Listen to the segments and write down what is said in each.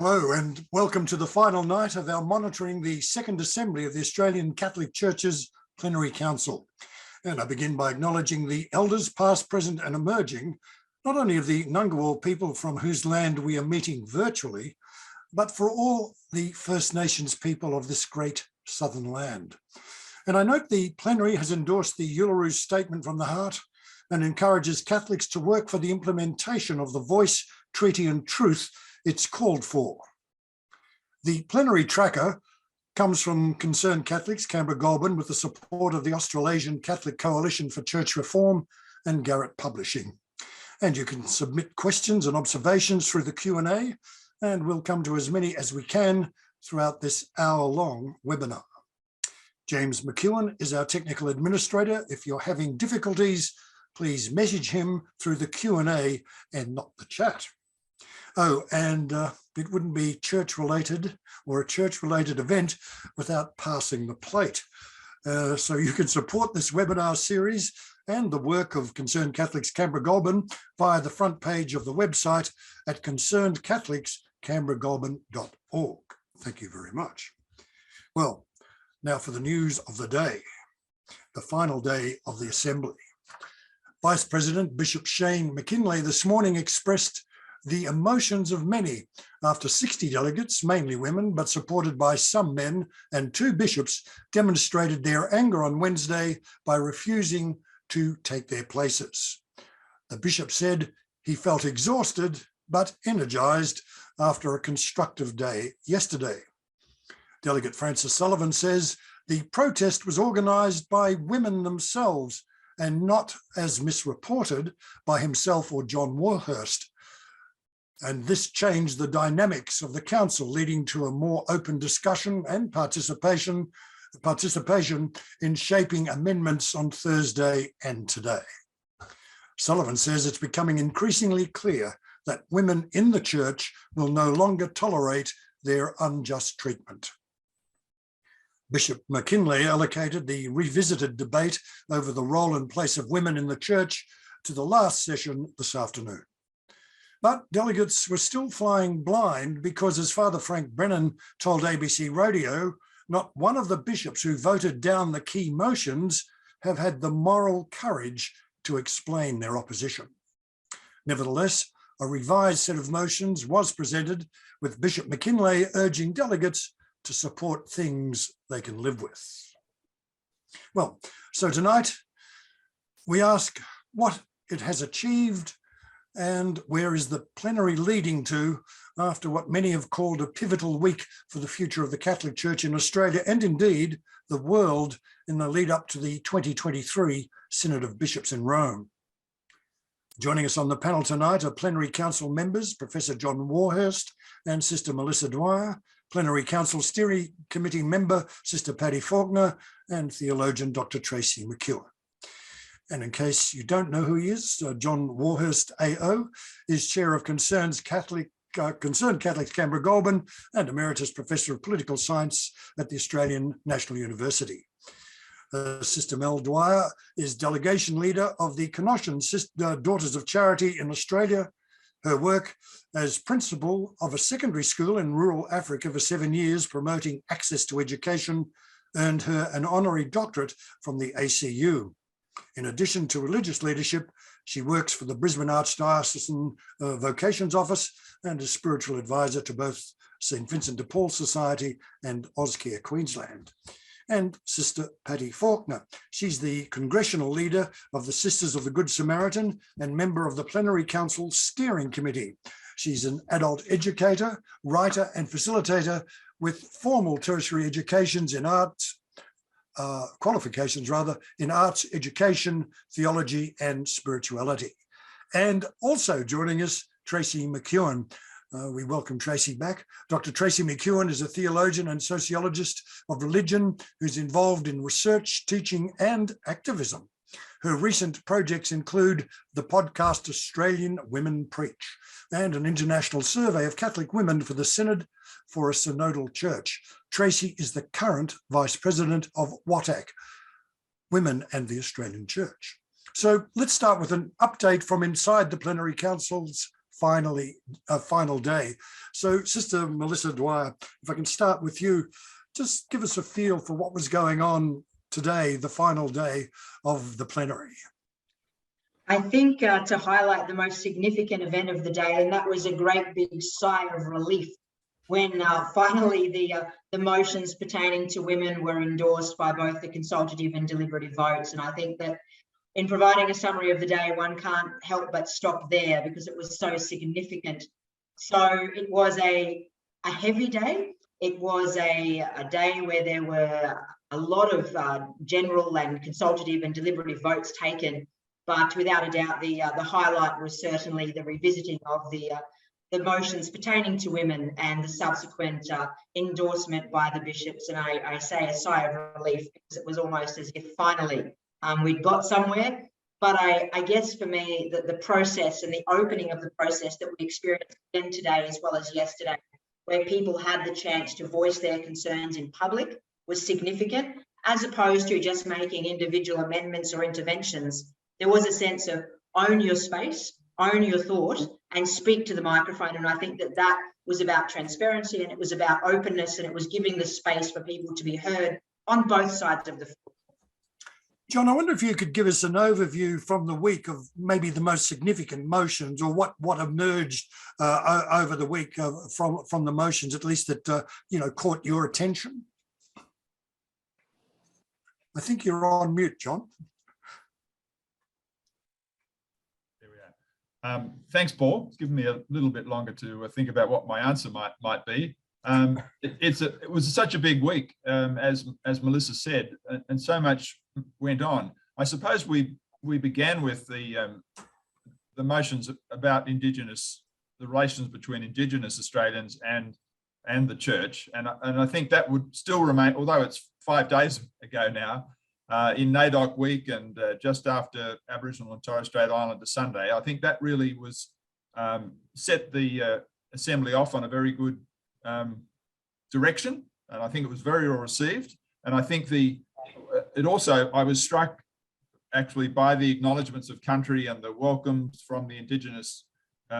Hello and welcome to the final night of our monitoring the Second Assembly of the Australian Catholic Church's Plenary Council. And I begin by acknowledging the elders past, present and emerging, not only of the Ngunnawal people from whose land we are meeting virtually, but for all the First Nations people of this great southern land. And I note the plenary has endorsed the Uluru Statement from the Heart and encourages Catholics to work for the implementation of the voice, treaty and truth it's called for. The plenary tracker comes from Concerned Catholics, Canberra Goulburn, with the support of the Australasian Catholic Coalition for Church Reform and Garrett Publishing. And you can submit questions and observations through the Q&A, and we'll come to as many as we can throughout this hour-long webinar. James McEwan is our technical administrator. If you're having difficulties, please message him through the Q&A and not the chat. Oh, and it wouldn't be church-related or a church-related event without passing the plate. So you can support this webinar series and the work of Concerned Catholics Canberra Goulburn via the front page of the website at concernedcatholicscanberragoulburn.org. Thank you very much. Well, now for the news of the day, the final day of the Assembly. Vice President Bishop Shane McKinlay this morning expressed the emotions of many after 60 delegates, mainly women, but supported by some men and 2 bishops, demonstrated their anger on Wednesday by refusing to take their places. The bishop said he felt exhausted but energized after a constructive day yesterday. Delegate Francis Sullivan says the protest was organized by women themselves and not, as misreported, by himself or John Warhurst. And this changed the dynamics of the council, leading to a more open discussion and participation in shaping amendments on Thursday and today. Sullivan says it's becoming increasingly clear that women in the church will no longer tolerate their unjust treatment. Bishop McKinlay allocated the revisited debate over the role and place of women in the church to the last session this afternoon. But delegates were still flying blind because, as Father Frank Brennan told ABC Radio, not one of the bishops who voted down the key motions have had the moral courage to explain their opposition. Nevertheless, a revised set of motions was presented, with Bishop McKinlay urging delegates to support things they can live with. Well, so tonight we ask what it has achieved and where is the plenary leading to after what many have called a pivotal week for the future of the Catholic Church in Australia and indeed the world in the lead up to the 2023 Synod of Bishops in Rome. Joining us on the panel tonight are Plenary Council members, Professor John Warhurst and Sister Melissa Dwyer, Plenary Council Steering Committee member, Sister Paddy Fawkner, and theologian Dr. Tracy McEwan. And in case you don't know who he is, John Warhurst AO is Chair of Concerned Catholics Canberra Goulburn and Emeritus Professor of Political Science at the Australian National University. Sister Mel Dwyer is Delegation Leader of the Canossian Daughters of Charity in Australia. Her work as principal of a secondary school in rural Africa for 7 years, promoting access to education, earned her an honorary doctorate from the ACU. In addition to religious leadership, she works for the Brisbane Archdiocesan Vocations Office and is spiritual advisor to both St Vincent de Paul Society and Auscare Queensland. And Sister Paddy Fawkner. She's the congressional leader of the Sisters of the Good Samaritan and member of the Plenary Council Steering Committee. She's an adult educator, writer and facilitator with formal tertiary educations in arts, qualifications rather, in arts, education, theology and spirituality. And also joining us, Tracy McEwan. We welcome Tracy back. Dr. Tracy McEwan is a theologian and sociologist of religion who's involved in research, teaching and activism. Her recent projects include the podcast Australian Women Preach and an international survey of Catholic women for the Synod for a Synodal Church. Tracy is the current Vice President of WATAC, Women and the Australian Church. So let's start with an update from inside the Plenary Council's final day. So, Sister Melissa Dwyer, if I can start with you, just give us a feel for what was going on today, the final day of the plenary. I think to highlight the most significant event of the day, and that was a great big sigh of relief when finally the motions pertaining to women were endorsed by both the consultative and deliberative votes. And I think that in providing a summary of the day, one can't help but stop there because it was so significant. So it was a heavy day. It was a day where there were a lot of general and consultative and deliberative votes taken. But without a doubt, the highlight was certainly the revisiting of the motions pertaining to women and the subsequent endorsement by the bishops. And I say a sigh of relief because it was almost as if finally we'd got somewhere. But I guess for me, the process and the opening of the process that we experienced again today as well as yesterday, where people had the chance to voice their concerns in public, was significant, as opposed to just making individual amendments or interventions. There was a sense of own your space, own your thought, and speak to the microphone. And I think that was about transparency, and it was about openness, and it was giving the space for people to be heard on both sides of the field. John, I wonder if you could give us an overview from the week of maybe the most significant motions, or what emerged over the week from the motions, at least that caught your attention. I think you're on mute, John. Thanks, Paul. It's given me a little bit longer to think about what my answer might be. It was such a big week, as Melissa said, and so much went on. I suppose we began with the motions about the relations between Indigenous Australians and the Church, and I think that would still remain, although it's 5 days ago now. In NAIDOC week and just after Aboriginal and Torres Strait Islander Sunday, I think that really was set the Assembly off on a very good direction, and I think it was very well received. And I think I was struck actually by the acknowledgements of country and the welcomes from the Indigenous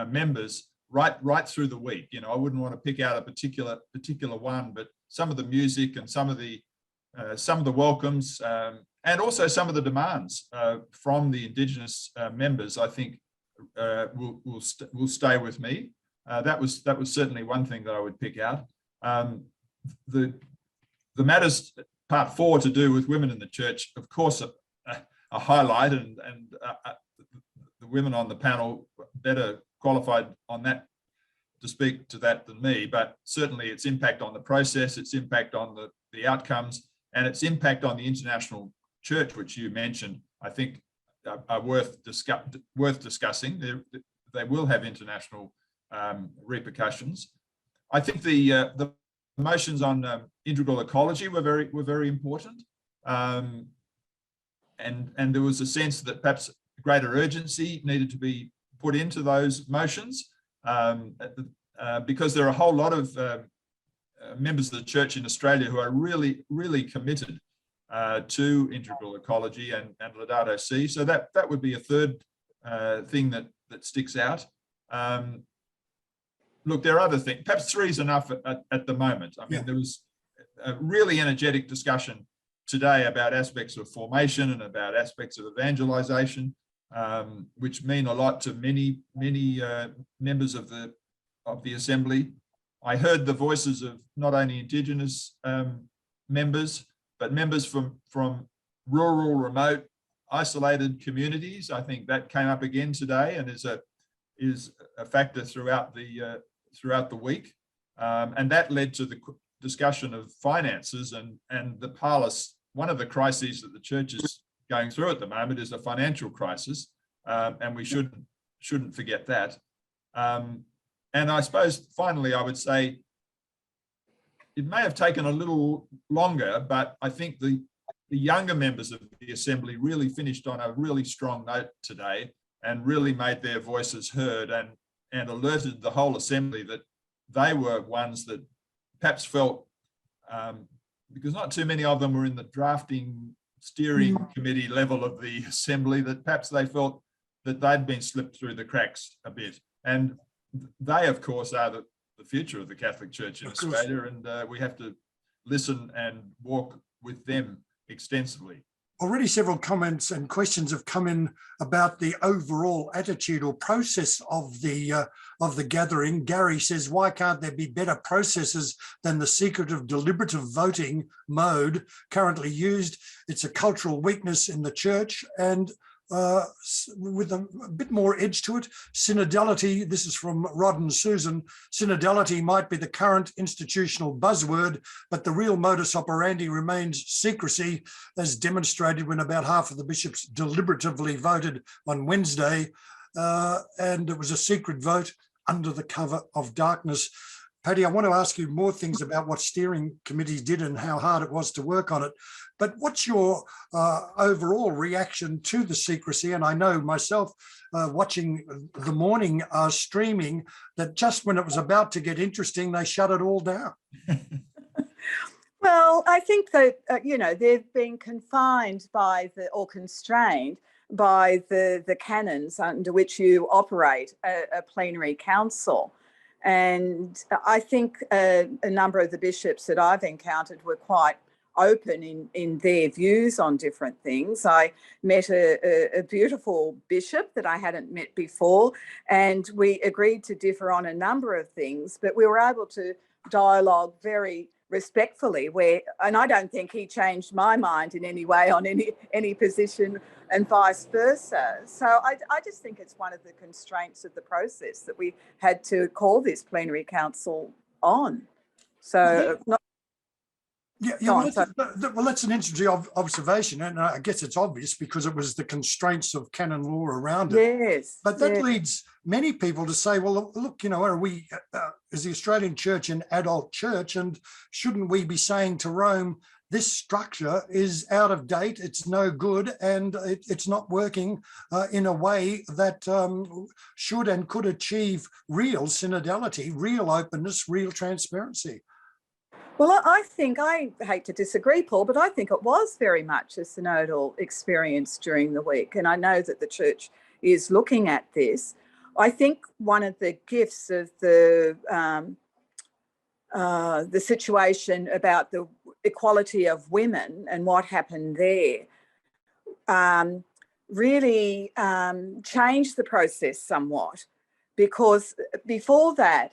members right through the week. I wouldn't want to pick out a particular one, but some of the music and some of the welcomes and also some of the demands from the Indigenous members, I think will stay with me. That was certainly one thing that I would pick out. The matters part 4 to do with women in the Church, of course, a highlight, and the women on the panel better qualified on that to speak to that than me, but certainly its impact on the process, its impact on the outcomes, and its impact on the international church, which you mentioned, I think are worth discussing. They will have international repercussions. I think the motions on integral ecology were very important, and there was a sense that perhaps greater urgency needed to be put into those motions, because there are a whole lot of members of the Church in Australia who are really committed to integral ecology and Laudato Si. So that would be a third thing that sticks out. Look, there are other things. Perhaps 3 is enough at the moment. I mean, there was a really energetic discussion today about aspects of formation and about aspects of evangelization, which mean a lot to many members of the Assembly. I heard the voices of not only Indigenous members, but members from rural, remote, isolated communities. I think that came up again today and is a factor throughout the week, and that led to the discussion of finances and the parlous. One of the crises that the Church is going through at the moment is a financial crisis, and we shouldn't forget that. And I suppose finally, I would say it may have taken a little longer, but I think the younger members of the Assembly really finished on a really strong note today and really made their voices heard and alerted the whole Assembly that they were ones that perhaps felt, because not too many of them were in the drafting steering committee level of the Assembly, that perhaps they felt that they'd been slipped through the cracks a bit. And they, of course, are the future of the Catholic Church in Of course. Australia, and we have to listen and walk with them extensively. Already several comments and questions have come in about the overall attitude or process of the gathering. Gary says, why can't there be better processes than the secretive deliberative voting mode currently used? It's a cultural weakness in the church, and with a bit more edge to it. Synodality, this is from Rod and Susan, synodality might be the current institutional buzzword, but the real modus operandi remains secrecy, as demonstrated when about half of the bishops deliberatively voted on Wednesday, and it was a secret vote under the cover of darkness. Paddy, I want to ask you more things about what steering committees did and how hard it was to work on it. But what's your overall reaction to the secrecy? And I know myself watching the morning streaming that just when it was about to get interesting, they shut it all down. Well, I think that, they've been confined by or constrained by the canons under which you operate a plenary council. And I think a number of the bishops that I've encountered were quite open in their views on different things. I met a beautiful bishop that I hadn't met before, and we agreed to differ on a number of things, but we were able to dialogue very respectfully, and I don't think he changed my mind in any way on any position, and vice versa. So I just think it's one of the constraints of the process that we had to call this plenary council on. So well, that's an interesting observation, and I guess it's obvious because it was the constraints of canon law around it. Yes, but that leads many people to say, well, look, are we, is the Australian Church an adult church, and shouldn't we be saying to Rome, this structure is out of date, it's no good, and it's not working in a way that should and could achieve real synodality, real openness, real transparency? Well, I hate to disagree, Paul, but I think it was very much a synodal experience during the week. And I know that the church is looking at this. I think one of the gifts of the situation about the equality of women and what happened there really changed the process somewhat, because before that,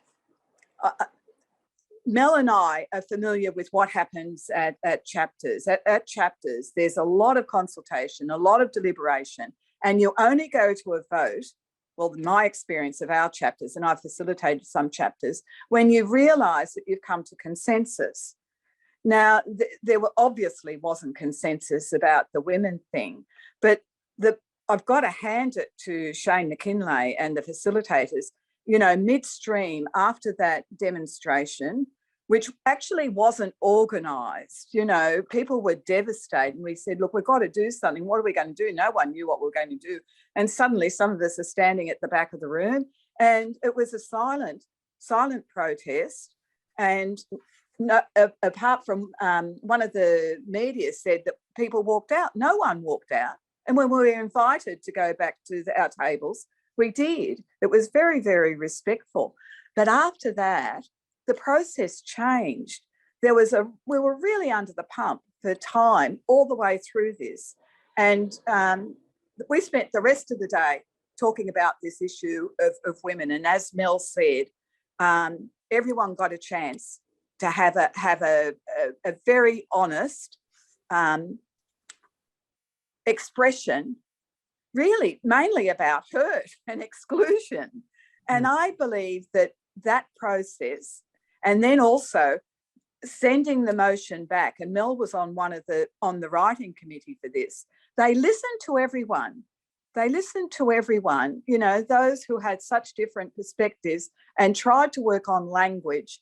Mel and I are familiar with what happens at chapters. At chapters, there's a lot of consultation, a lot of deliberation, and you only go to a vote, well, my experience of our chapters, and I've facilitated some chapters, when you realise that you've come to consensus. Now, there obviously wasn't consensus about the women thing, but I've got to hand it to Shane McKinlay and the facilitators, midstream after that demonstration, which actually wasn't organised. People were devastated, and we said, look, we've got to do something. What are we going to do? No one knew what we were going to do. And suddenly some of us are standing at the back of the room, and it was a silent protest. And apart from one of the media said that people walked out, no one walked out. And when we were invited to go back to our tables, we did. It was very, very respectful. But after that, the process changed. We were really under the pump for time all the way through this. And we spent the rest of the day talking about this issue of women. And as Mel said, everyone got a chance to have a very honest expression, really mainly about hurt and exclusion. And I believe that process, and then also sending the motion back, and Mel was on the writing committee for this, they listened to everyone. Those who had such different perspectives, and tried to work on language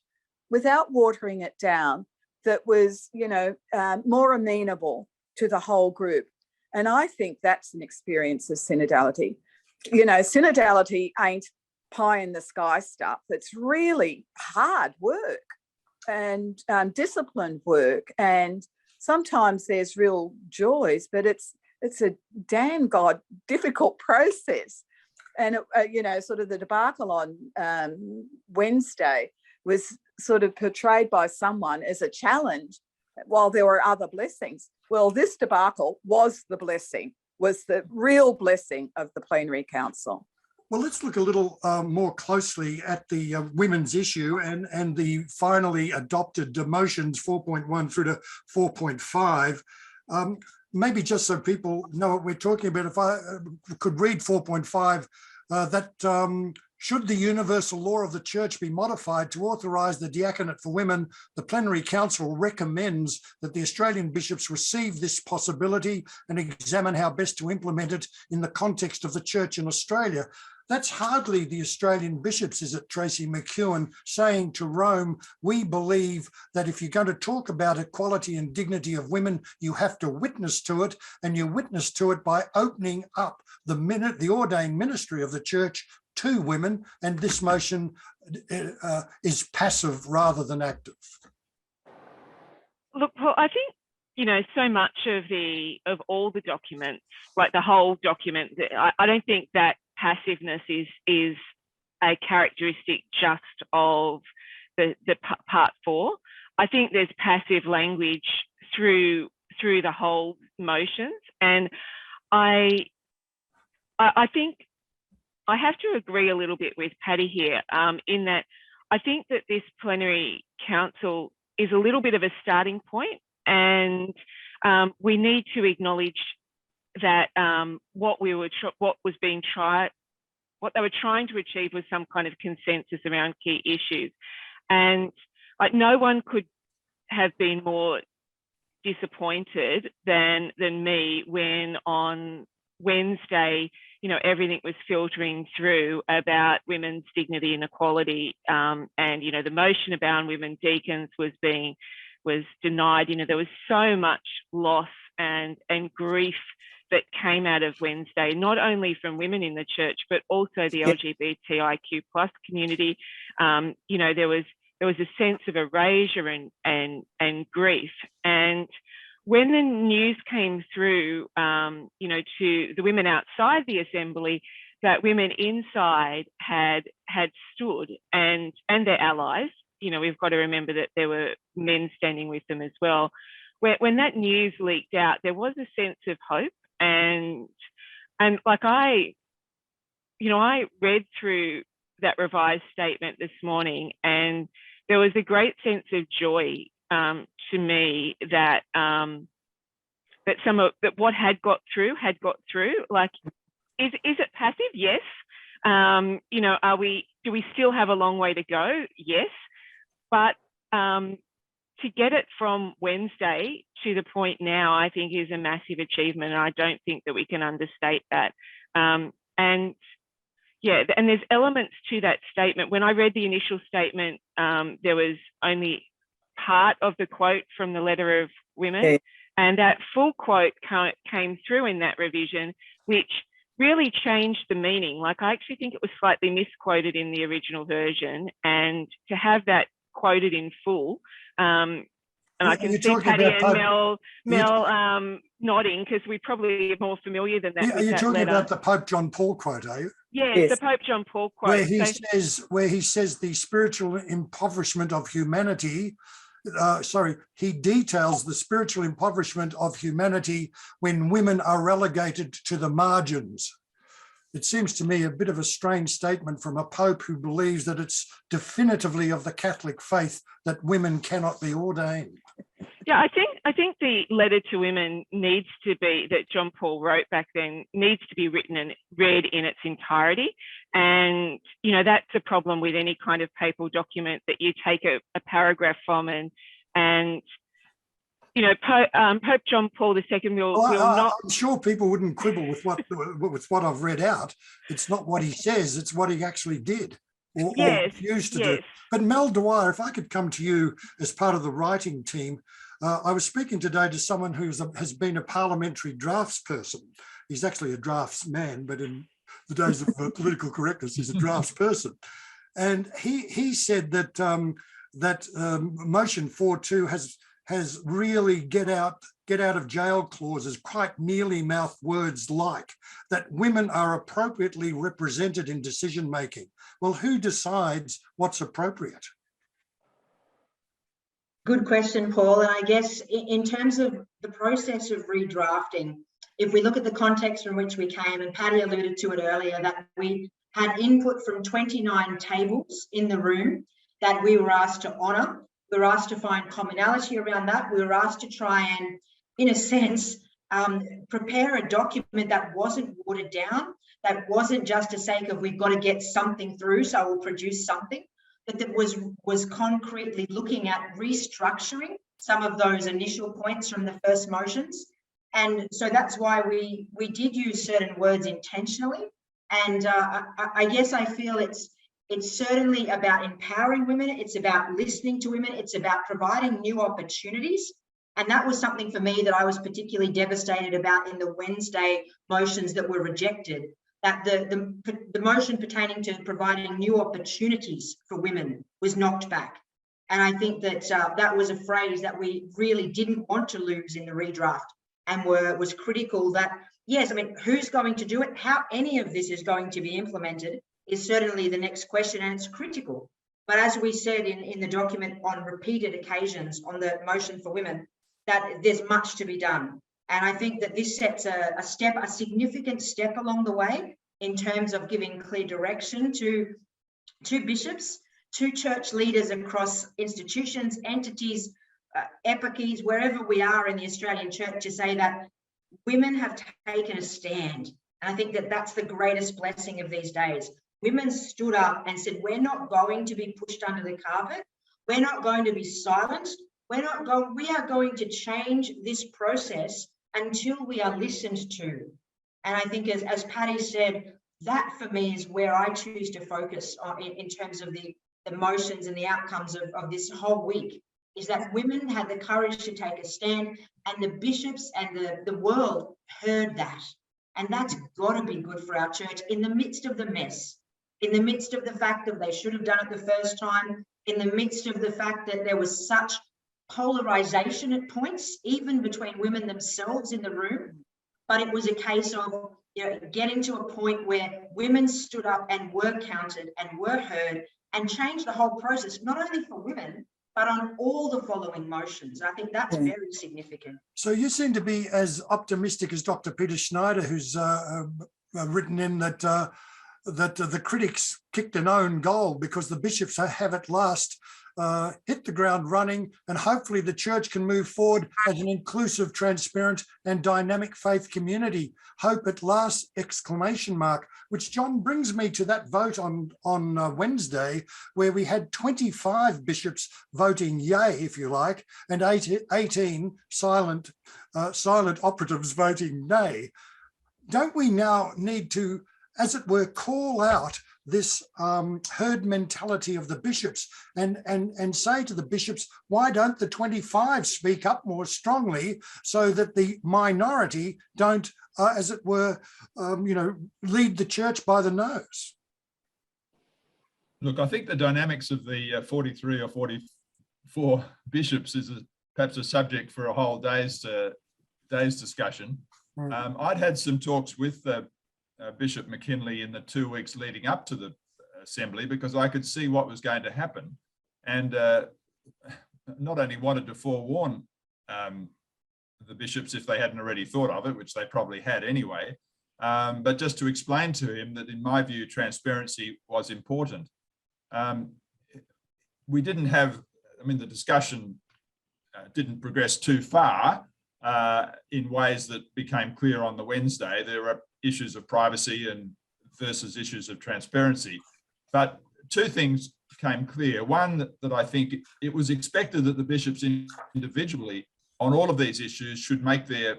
without watering it down that was, more amenable to the whole group. And I think that's an experience of synodality. Synodality ain't pie in the sky stuff. It's really hard work and disciplined work. And sometimes there's real joys, but it's a damn difficult process. you know, sort of the debacle on Wednesday was sort of portrayed by someone as a challenge while there were other blessings. Well, this debacle was the blessing, was the real blessing of the plenary council. Well, let's look a little more closely at the women's issue and the finally adopted motions 4.1 through to 4.5. Maybe just so people know what we're talking about, if I could read 4.5, that should the universal law of the church be modified to authorise the diaconate for women, the plenary council recommends that the Australian bishops receive this possibility and examine how best to implement it in the context of the church in Australia. That's hardly the Australian bishops, is it, Tracy McEwan, saying to Rome, we believe that if you're going to talk about equality and dignity of women, you have to witness to it, and you witness to it by opening up the ordained ministry of the church to women, and this motion is passive rather than active. Look, Paul, I think, you know, so much of all the documents, like the whole document, I don't think that passiveness is a characteristic just of the part 4. I think there's passive language through the whole motions, and I think I have to agree a little bit with Patty here, in that I think that this plenary council is a little bit of a starting point, and we need to acknowledge that what they were trying to achieve was some kind of consensus around key issues. And like, no one could have been more disappointed than me when on Wednesday, you know, everything was filtering through about women's dignity and equality, and, you know, the motion about women deacons was denied. You know, there was so much loss and grief that came out of Wednesday, not only from women in the church, but also the LGBTIQ+ community. You know, there was a sense of erasure and grief. And when the news came through, you know, to the women outside the assembly, that women inside had stood and their allies, you know, we've got to remember that there were men standing with them as well. When that news leaked out, there was a sense of hope. And like I read through that revised statement this morning, and there was a great sense of joy to me that that what had got through. Like, is it passive? Yes. You know, do we still have a long way to go? Yes. But to get it from Wednesday to the point now, I think is a massive achievement. And I don't think that we can understate that. And yeah, and there's elements to that statement. When I read the initial statement, there was only part of the quote from the Letter of Women. Okay. And that full quote came through in that revision, which really changed the meaning. Like, I actually think it was slightly misquoted in the original version, and to have that quoted in full, and I can see Patty and Mel nodding, because we probably are more familiar than that. Yeah, are you talking about the Pope John Paul quote, are you? Yes, the Pope John Paul quote. Where he says the spiritual impoverishment of humanity, he details the spiritual impoverishment of humanity when women are relegated to the margins. It seems to me a bit of a strange statement from a Pope who believes that it's definitively of the Catholic faith that women cannot be ordained. Yeah, I think the letter to women that John Paul wrote back then needs to be written and read in its entirety. And, you know, that's a problem with any kind of papal document, that you take a paragraph from and you know, Pope John Paul II will not. I'm sure people wouldn't quibble with what I've read out. It's not what he says; it's what he actually did or refused to do. But Mel Dwyer, if I could come to you as part of the writing team, I was speaking today to someone who has been a parliamentary draftsperson. He's actually a draftsman, but in the days of political correctness, he's a draftsperson. And he said that motion 4.2 has really get out of jail clauses, quite mealy mouth words like that women are appropriately represented in decision making. Well, who decides what's appropriate? Good question, Paul. And I guess in terms of the process of redrafting, if we look at the context from which we came, and Patty alluded to it earlier, that we had input from 29 tables in the room that we were asked to honour. We were asked to find commonality around that. We were asked to try and, in a sense, prepare a document that wasn't watered down, that wasn't just a sake of we've got to get something through, so we'll produce something, but that was concretely looking at restructuring some of those initial points from the first motions. And so that's why we did use certain words intentionally. And I guess I feel it's certainly about empowering women. It's about listening to women. It's about providing new opportunities. And that was something for me that I was particularly devastated about in the Wednesday motions that were rejected, that the motion pertaining to providing new opportunities for women was knocked back. And I think that that was a phrase that we really didn't want to lose in the redraft, and was critical that, yes, I mean, who's going to do it? How any of this is going to be implemented is certainly the next question, and it's critical. But as we said in the document on repeated occasions on the motion for women, that there's much to be done. And I think that this sets a significant step along the way in terms of giving clear direction to bishops, to church leaders across institutions, entities, eparchies, wherever we are in the Australian church, to say that women have taken a stand. And I think that that's the greatest blessing of these days. Women stood up and said, we're not going to be pushed under the carpet. We're not going to be silenced. We are going to change this process until we are listened to. And I think as Patty said, that for me is where I choose to focus on in terms of the motions and the outcomes of this whole week, is that women had the courage to take a stand, and the bishops and the world heard that. And that's got to be good for our church in the midst of the mess, in the midst of the fact that they should have done it the first time, in the midst of the fact that there was such polarization at points, even between women themselves in the room. But it was a case of getting to a point where women stood up and were counted and were heard, and changed the whole process, not only for women, but on all the following motions. I think that's very significant. So you seem to be as optimistic as Dr. Peter Schneider, who's written in that the critics kicked an own goal because the bishops have at last hit the ground running, and hopefully the church can move forward as an inclusive, transparent and dynamic faith community. Hope at last, ! Which, John, brings me to that vote on Wednesday, where we had 25 bishops voting yay, if you like, and 18 silent operatives voting nay. Don't we now need to, as it were, call out this herd mentality of the bishops and say to the bishops, why don't the 25 speak up more strongly so that the minority don't, as it were, lead the church by the nose? Look, I think the dynamics of the 43 or 44 bishops is perhaps a subject for a whole day's discussion. I'd had some talks with Bishop McKinley in the 2 weeks leading up to the assembly, because I could see what was going to happen, and not only wanted to forewarn the bishops if they hadn't already thought of it, which they probably had anyway, but just to explain to him that in my view transparency was important. We didn't have, the discussion didn't progress too far in ways that became clear on the Wednesday. There were issues of privacy and versus issues of transparency. But two things became clear. One, that I think it was expected that the bishops individually on all of these issues should make their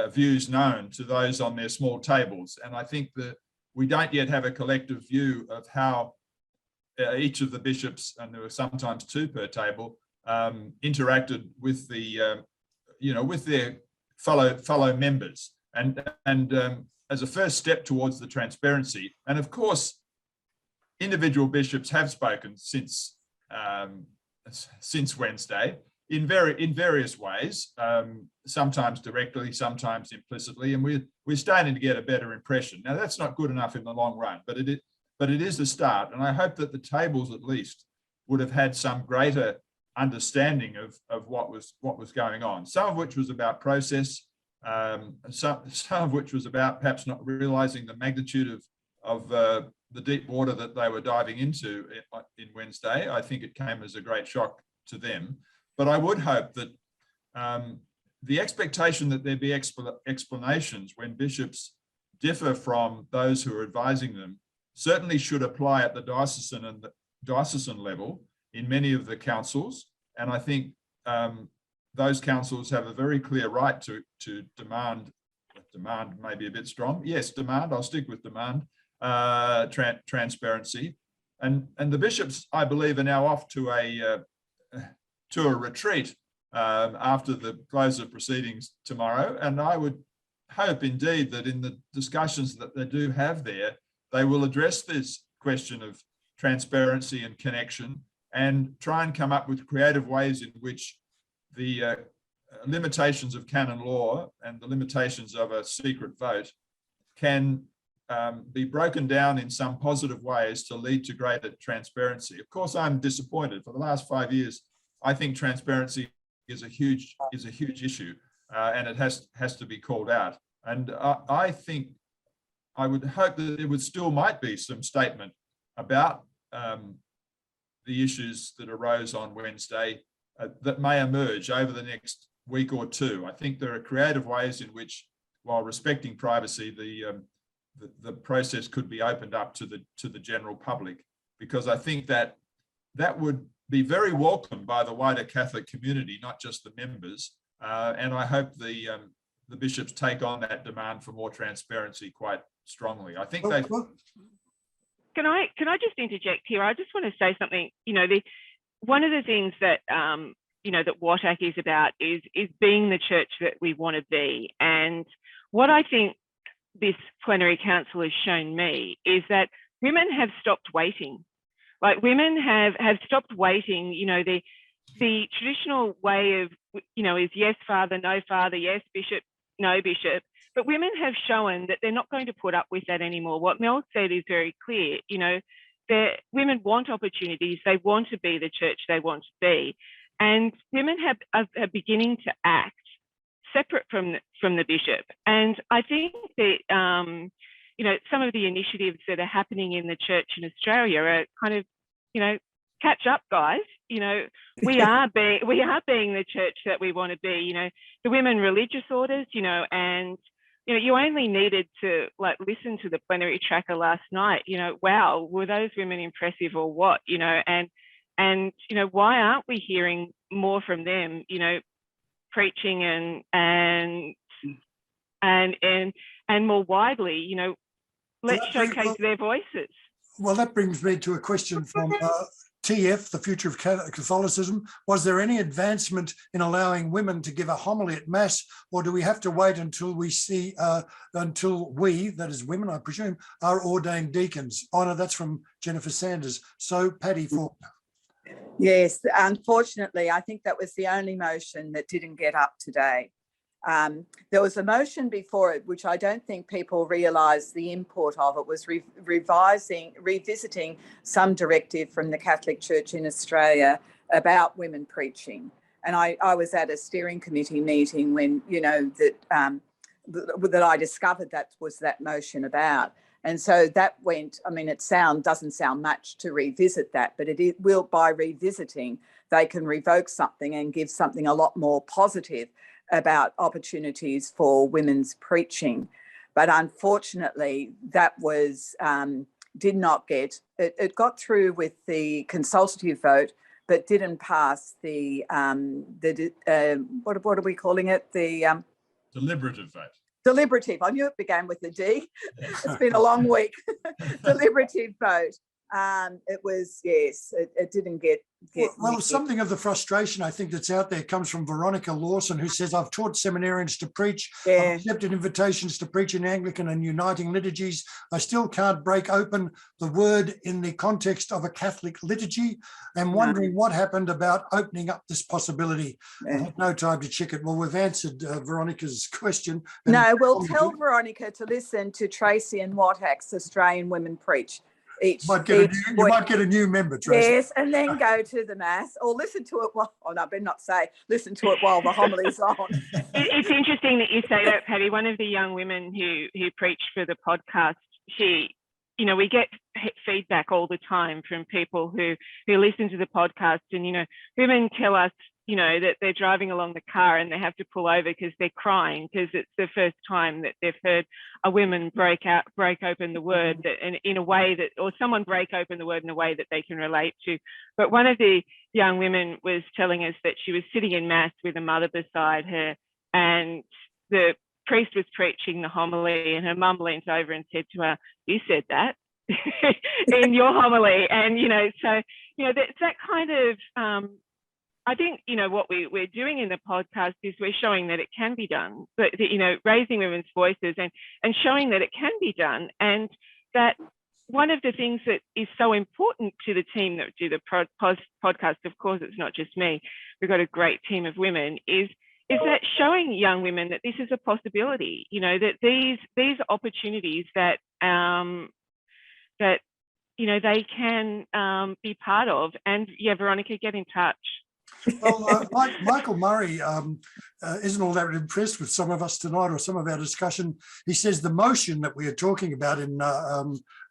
views known to those on their small tables. And I think that we don't yet have a collective view of how each of the bishops, and there were sometimes two per table, interacted with the, with their fellow members. And as a first step towards the transparency, and of course, individual bishops have spoken since Wednesday. in various ways, sometimes directly, sometimes implicitly, and we're starting to get a better impression. Now, that's not good enough in the long run, but it is a start, and I hope that the tables at least would have had some greater understanding of what was going on. Some of which was about process, some of which was about perhaps not realising the magnitude of the deep water that they were diving into in Wednesday. I think it came as a great shock to them. But I would hope that the expectation that there be explanations when bishops differ from those who are advising them certainly should apply at the diocesan level in many of the councils. And I think those councils have a very clear right to demand may be a bit strong. Yes, demand, I'll stick with demand, transparency. And the bishops, I believe, are now off to a retreat after the close of proceedings tomorrow. And I would hope indeed that in the discussions that they do have there, they will address this question of transparency and connection and try and come up with creative ways in which the limitations of canon law and the limitations of a secret vote can be broken down in some positive ways to lead to greater transparency. Of course, I'm disappointed. For the last 5 years, I think transparency is a huge issue, and it has to be called out. And I think I would hope that there might be some statement about the issues that arose on Wednesday that may emerge over the next week or two. I think there are creative ways in which, while respecting privacy, the process could be opened up to the general public, because I think that would be very welcome by the wider Catholic community, not just the members. And I hope the bishops take on that demand for more transparency quite strongly. I think they. Can I just interject here? I just want to say something. You know, one of the things that that WATAC is about is being the church that we want to be. And what I think this plenary council has shown me is that women have stopped waiting. Like, women have stopped waiting. You know, the traditional way of, is yes, father, no father, yes, bishop, no bishop. But women have shown that they're not going to put up with that anymore. What Mel said is very clear. Women want opportunities. They want to be the church they want to be. And women are beginning to act separate from the bishop. And I think that, some of the initiatives that are happening in the church in Australia are kind of, catch up, guys. We are being the church that we want to be. The women religious orders, and you only needed to listen to the plenary tracker last night. Wow, were those women impressive or what? And why aren't we hearing more from them? Preaching and more widely. Let's showcase their voices. Well, that brings me to a question from TF, the future of Catholicism. Was there any advancement in allowing women to give a homily at Mass, or do we have to wait until we see, until we, that is women, I presume, are ordained deacons? Oh, no, that's from Jennifer Sanders. So, Paddy Fawkner. Yes, unfortunately, I think that was the only motion that didn't get up today. There was a motion before it, which I don't think people realise the import of. It was revisiting some directive from the Catholic Church in Australia about women preaching. And I was at a steering committee meeting when, that I discovered that was that motion about. And so that went, it doesn't sound much to revisit that, but it will, by revisiting, they can revoke something and give something a lot more positive about opportunities for women's preaching. But unfortunately, that was, did not get, it got through with the consultative vote, but didn't pass the what are we calling it? The deliberative vote. Deliberative. I knew it began with a D. It's been a long week. Deliberative vote. It was, yes, it didn't get. Well, something of the frustration I think that's out there comes from Veronica Lawson, who says, I've taught seminarians to preach, I've accepted invitations to preach in Anglican and uniting liturgies. I still can't break open the word in the context of a Catholic liturgy. I'm wondering what happened about opening up this possibility. I had no time to check it. Well, we've answered Veronica's question. No, we'll tell Veronica to listen to Tracy and Wattack's Australian Women Preach. You might get a new member, Tracy. Yes, and then go to the mass or listen to it while, oh no, I better not say, listen to it while the homily's on. It's interesting that you say that, Patty. One of the young women who preached for the podcast, she, you know, we get feedback all the time from people who listen to the podcast, and, you know, women tell us, you know, that they're driving along the car and they have to pull over because they're crying because it's the first time that they've heard a woman break open the word that in a way that, or someone break open the word in a way that they can relate to. But one of the young women was telling us that she was sitting in mass with a mother beside her, and the priest was preaching the homily, and her mum leans over and said to her, "You said that in your homily." And, you know, so, you know, that's that kind of, I think, you know, what we're doing in the podcast is we're showing that it can be done, but, you know, raising women's voices and showing that it can be done. And that one of the things that is so important to the team that do the podcast, of course, it's not just me, we've got a great team of women, is that showing young women that this is a possibility, you know, that these opportunities that, you know, they can be part of. And yeah, Veronica, get in touch. Well, Michael Murray isn't all that impressed with some of us tonight or some of our discussion. He says the motion that we are talking about in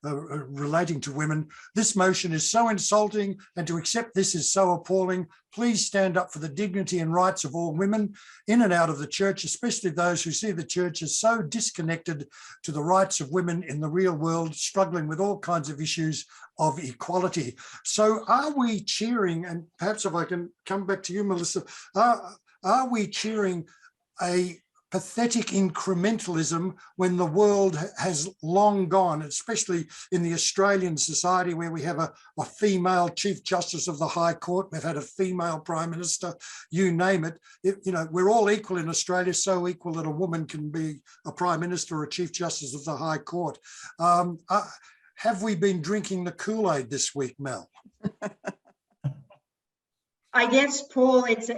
relating to women, this motion is so insulting, and to accept this is so appalling. Please stand up for the dignity and rights of all women in and out of the church, especially those who see the church as so disconnected to the rights of women in the real world, struggling with all kinds of issues of equality. So are we cheering, and perhaps if I can come back to you, Melissa, are we cheering a pathetic incrementalism when the world has long gone, especially in the Australian society where we have a female Chief Justice of the High Court, we've had a female Prime Minister, you name it. You know, we're all equal in Australia, so equal that a woman can be a Prime Minister or a Chief Justice of the High Court. Have we been drinking the Kool-Aid this week, Mel? I guess, Paul, it's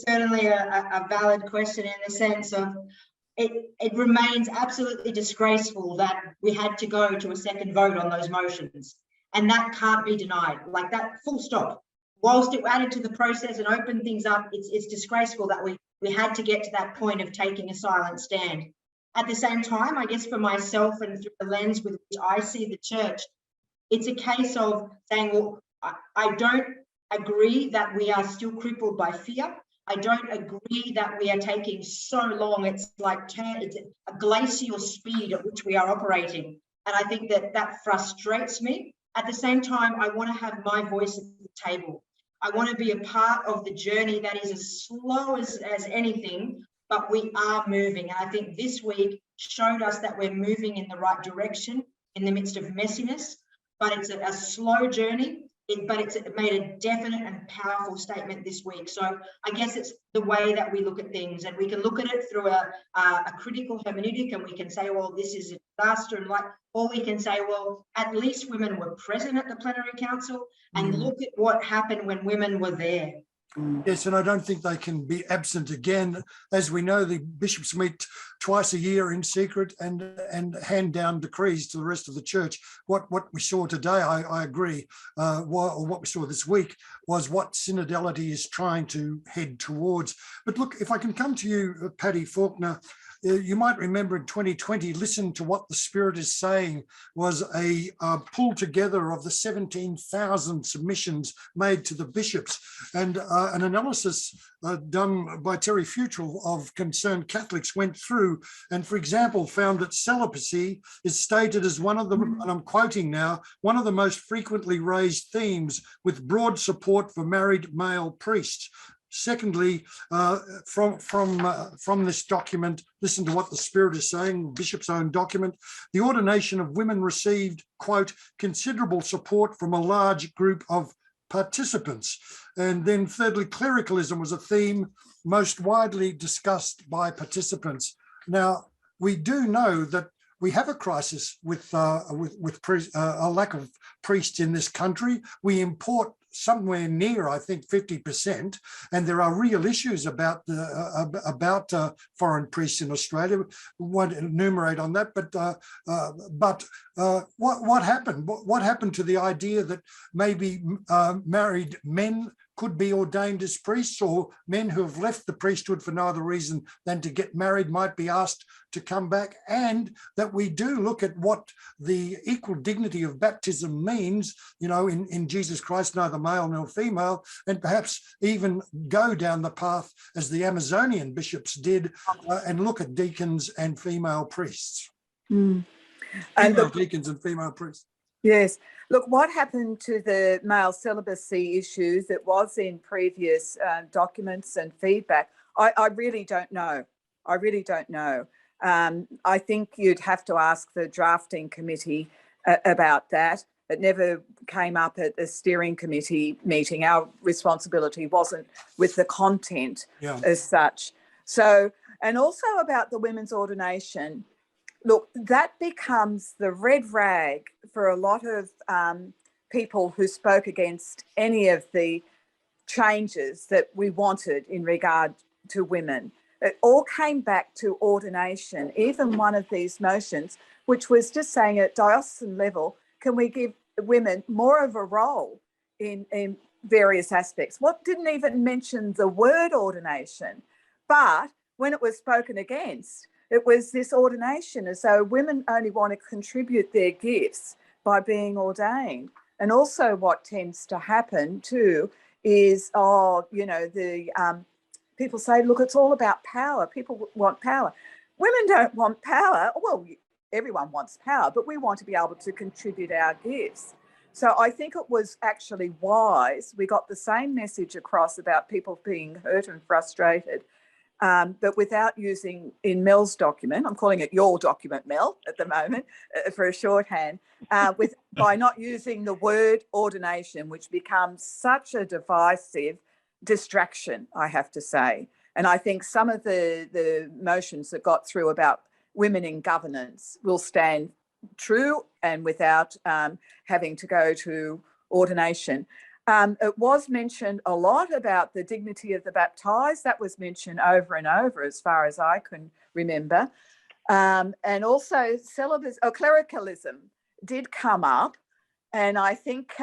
certainly a valid question in the sense of it remains absolutely disgraceful that we had to go to a second vote on those motions, and that can't be denied. Like that, full stop. Whilst it added to the process and opened things up, it's disgraceful that we had to get to that point of taking a silent stand. At the same time, I guess for myself and through the lens with which I see the church, it's a case of saying, well, I don't agree that we are still crippled by fear. I don't agree that we are taking so long. It's like it's a glacial speed at which we are operating. And I think that frustrates me. At the same time, I want to have my voice at the table. I want to be a part of the journey that is as slow as anything, but we are moving. And I think this week showed us that we're moving in the right direction in the midst of messiness, but it's a slow journey. But it made a definite and powerful statement this week. So I guess it's the way that we look at things, and we can look at it through a critical hermeneutic, and we can say, well, this is a disaster, and or we can say, well, at least women were present at the plenary council, and look at what happened when women were there. Yes, and I don't think they can be absent again. As we know, the bishops meet twice a year in secret and hand down decrees to the rest of the church. What we saw today, I agree, what we saw this week was what synodality is trying to head towards. But look, if I can come to you, Paddy Fawkner, you might remember in 2020, Listen to What the Spirit is Saying was a pull together of the 17,000 submissions made to the bishops, and an analysis done by Terry Futrell of Concerned Catholics went through and, for example, found that celibacy is stated as one of the, and I'm quoting now, one of the most frequently raised themes with broad support for married male priests. Secondly, from this document, listen to what the Spirit is saying, Bishop's own document. The ordination of women received, quote, considerable support from a large group of participants. And then thirdly, clericalism was a theme most widely discussed by participants. Now, we do know that we have a crisis with a lack of priests in this country. We import somewhere near, I think, 50%, and there are real issues about foreign priests in Australia. We won't enumerate on that, but what happened? What happened to the idea that maybe married men could be ordained as priests, or men who have left the priesthood for no other reason than to get married might be asked to come back, and that we do look at what the equal dignity of baptism means, you know, in Jesus Christ, neither male nor female, and perhaps even go down the path as the Amazonian bishops did and look at deacons and female priests. Mm. Female deacons and female priests. Yes. Look, what happened to the male celibacy issues that was in previous documents and feedback? I really don't know. I really don't know. I think you'd have to ask the drafting committee about that. It never came up at the steering committee meeting. Our responsibility wasn't with the content as such. So, and also about the women's ordination. Look, that becomes the red rag for a lot of people who spoke against any of the changes that we wanted in regard to women. It all came back to ordination. Even one of these motions, which was just saying at diocesan level, can we give women more of a role in various aspects? What didn't even mention the word ordination, but when it was spoken against, it was this ordination, as though women only want to contribute their gifts by being ordained. And also what tends to happen too is, people say, look, it's all about power. People want power. Women don't want power. Well, everyone wants power, but we want to be able to contribute our gifts. So I think it was actually wise. We got the same message across about people being hurt and frustrated, but without using, in Mel's document, I'm calling it your document, Mel, at the moment, for a shorthand, by not using the word ordination, which becomes such a divisive distraction, I have to say. And I think some of the motions that got through about women in governance will stand true and without having to go to ordination. It was mentioned a lot about the dignity of the baptised. That was mentioned over and over as far as I can remember. And also clericalism did come up. And I think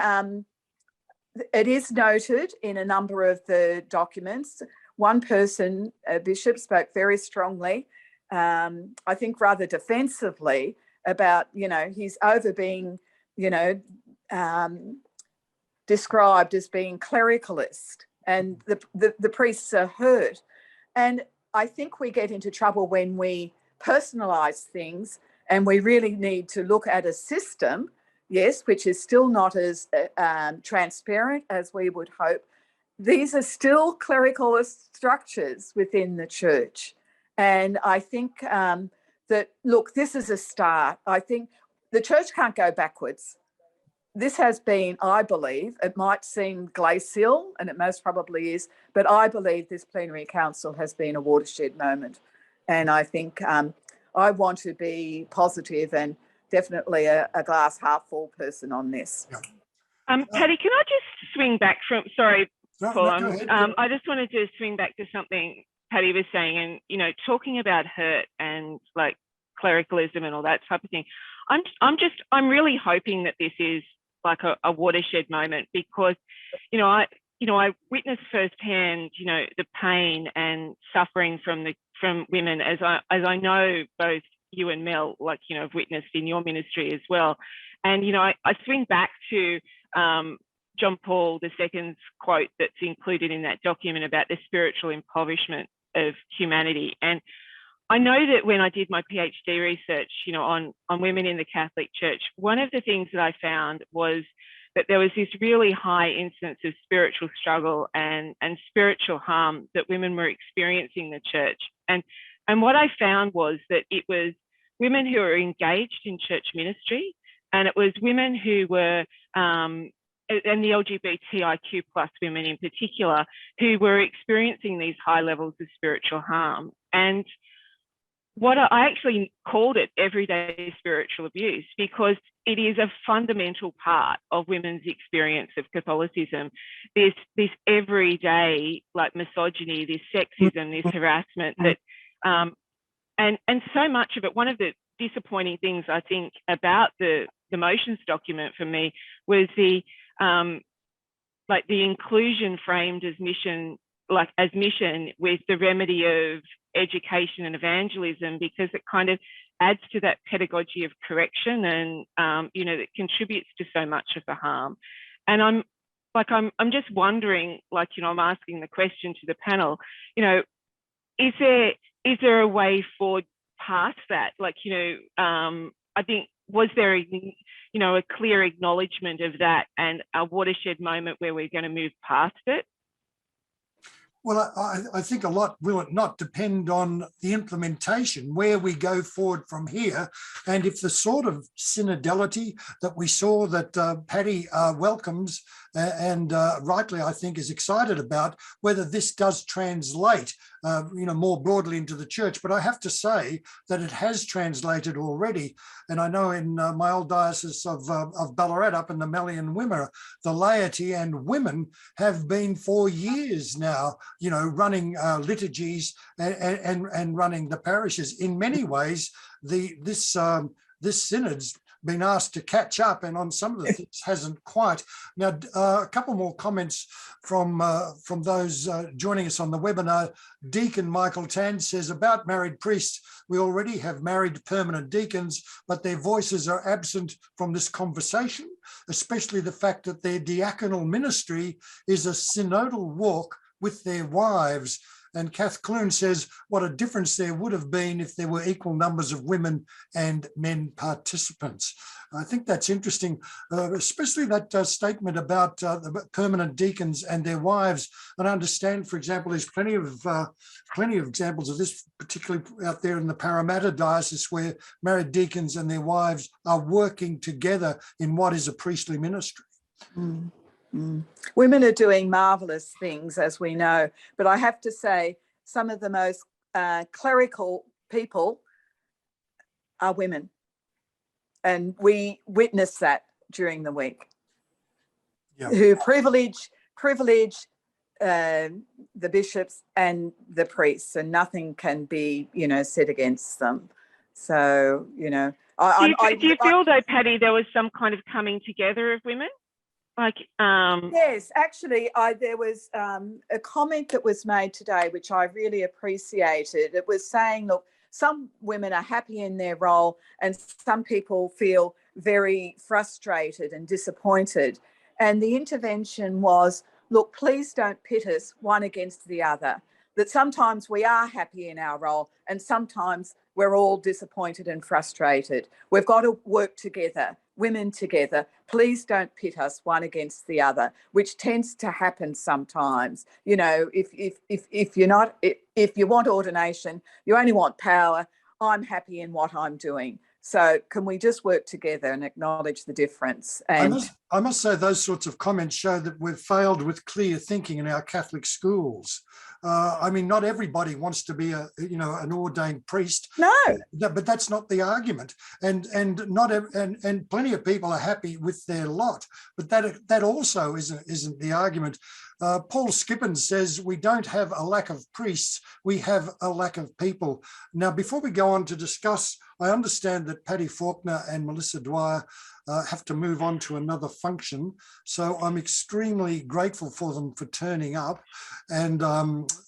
it is noted in a number of the documents. One person, a bishop, spoke very strongly, I think rather defensively, about, he's over being, described as being clericalist, and the priests are hurt. And I think we get into trouble when we personalise things, and we really need to look at a system, yes, which is still not as transparent as we would hope. These are still clericalist structures within the church. And I think that, look, this is a start. I think the church can't go backwards. This has been, I believe, it might seem glacial, and it most probably is, but I believe this plenary council has been a watershed moment. And I think I want to be positive and definitely a glass half full person on this. Patty, can I just swing back from, sorry, Paul, I just wanted to swing back to something Patty was saying, and, talking about hurt and like clericalism and all that type of thing. I'm really hoping that this is like a watershed moment, because, I witnessed firsthand, the pain and suffering from women, as I know both you and Mel, have witnessed in your ministry as well. And, I swing back to John Paul II's quote that's included in that document about the spiritual impoverishment of humanity. And I know that when I did my PhD research, on women in the Catholic Church, one of the things that I found was that there was this really high incidence of spiritual struggle and spiritual harm that women were experiencing in the church. And what I found was that it was women who were engaged in church ministry, and it was women who were, and the LGBTIQ plus women in particular, who were experiencing these high levels of spiritual harm. And what I actually called it everyday spiritual abuse, because it is a fundamental part of women's experience of Catholicism. This everyday, like, misogyny, this sexism, this harassment that, and so much of it. One of the disappointing things I think about the motions document for me was the inclusion framed as mission, with the remedy of education and evangelism, because it kind of adds to that pedagogy of correction and that contributes to so much of the harm. And I'm just wondering, I'm asking the question to the panel, is there a way forward past that? I think, was there a clear acknowledgement of that and a watershed moment where we're going to move past it? Well, I think a lot will not depend on the implementation, where we go forward from here. And if the sort of synodality that we saw that Paddy welcomes and rightly, I think, is excited about, whether this does translate, more broadly into the church. But I have to say that it has translated already. And I know in my old diocese of Ballarat, up in the Malian Wimmera, the laity and women have been for years now, running liturgies and running the parishes. In many ways, this synod's been asked to catch up, and on some of the things hasn't quite. Now, a couple more comments from those joining us on the webinar. Deacon Michael Tan says, about married priests, we already have married permanent deacons, but their voices are absent from this conversation, especially the fact that their diaconal ministry is a synodal walk with their wives. And Kath Clune says, what a difference there would have been if there were equal numbers of women and men participants. I think that's interesting, especially that statement about the permanent deacons and their wives. And I understand, for example, there's plenty of examples of this, particularly out there in the Parramatta diocese, where married deacons and their wives are working together in what is a priestly ministry. Mm. Women are doing marvellous things, as we know, but I have to say some of the most clerical people are women, and we witnessed that during the week. Yeah. Who privilege the bishops and the priests, and nothing can be said against them. So do you feel though, Paddy, there was some kind of coming together of women? Yes, actually, there was a comment that was made today, which I really appreciated. It was saying, look, some women are happy in their role and some people feel very frustrated and disappointed. And the intervention was, look, please don't pit us one against the other, that sometimes we are happy in our role and sometimes we're all disappointed and frustrated. We've got to work together, women together. Please don't pit us one against the other, which tends to happen sometimes. If you want ordination, you only want power. I'm happy in what I'm doing. So can we just work together and acknowledge the difference? And I must say those sorts of comments show that we've failed with clear thinking in our Catholic schools. Not everybody wants to be an ordained priest. No, but that's not the argument. And plenty of people are happy with their lot. But that also isn't the argument. Paul Skippon says we don't have a lack of priests, we have a lack of people. Now, before we go on to discuss, I understand that Paddy Fawkner and Melissa Dwyer have to move on to another function. So I'm extremely grateful for them for turning up. And